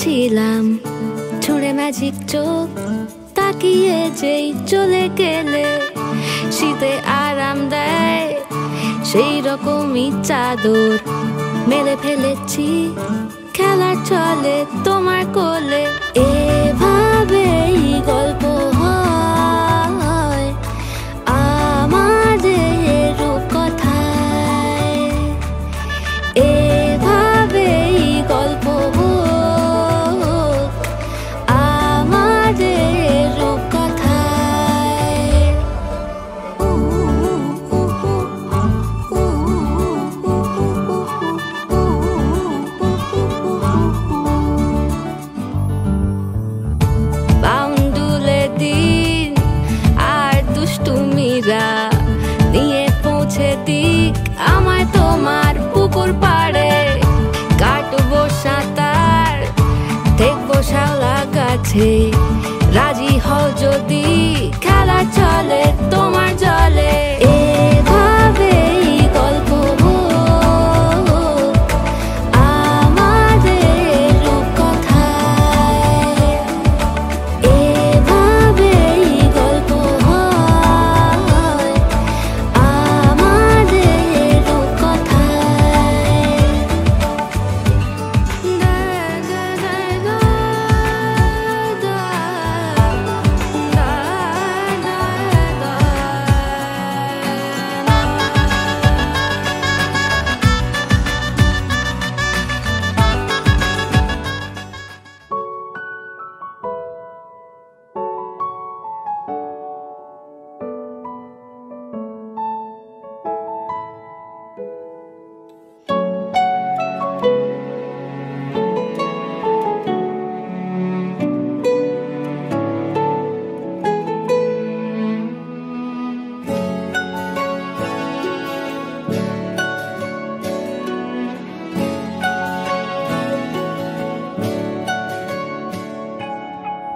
ছিলাম ছুঁড়ে ম্যাজিক চোখ তাকিয়ে যেই চলে গেলে শীতে আরাম দেয় সেই রকমই চাদর মেলে ফেলেছি খেলার চলে তোমার কোলে এভাবেই গল্প হয় আমাদের রূপকথায় এভাবেই গল্প হোক আমাদের রূপকথায় বাউন্ডুলে দিন আর দুষ্টুমিরা নিয়ে পৌঁছে দিক আমার তোমার পুকুর পাড়ে কাটবো সাঁতার দেখবো শাওলা গাছে রাজি হও যদি খেলা চলে তোমার জলে এভাবেই গল্প হোক আমাদের রূপকথায় এভাবেই গল্প হয় আমাদের রূপকথায়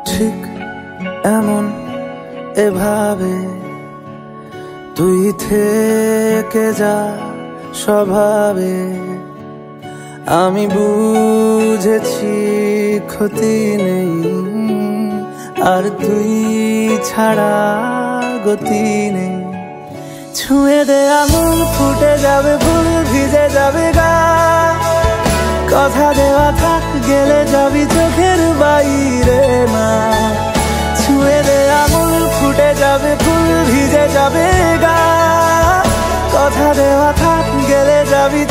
ঠিক এমন এভাবে তুই থেকে যা স্বভাবে আমি বুঝেছি ক্ষতি নেই আর তুই ছাড়া গতি নেই ছুঁয়ে দে আঙুল ফুটে যাবে ফুল ভিজে যাবে গা কথা দেওয়া থাক গেলে যাবি চোখের বাইরে না ছুঁয়ে দে আঙুল ফুটে যাবে ফুল ভিজে যাবে গা কথা দেওয়া থাক গেলে যাবি